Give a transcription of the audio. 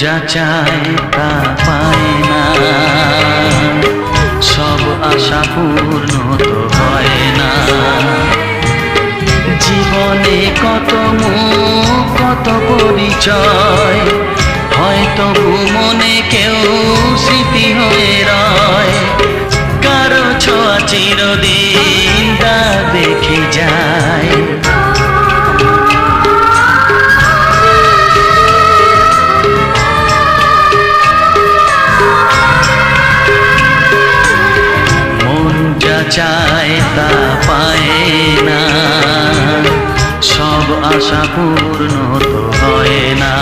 যা চায় তা পায় না, সব আশা পূর্ণ তো হয় না। জীবনে কত মুখ কত পরিচয়, হয়তো মনে কেউ স্মৃতি হয়ে রয়। কারো ছোঁয়া চিরদিন তা দেখে যায়। মন যা চায় তা পায় না, সব আশা পূর্ণ তো হয় না।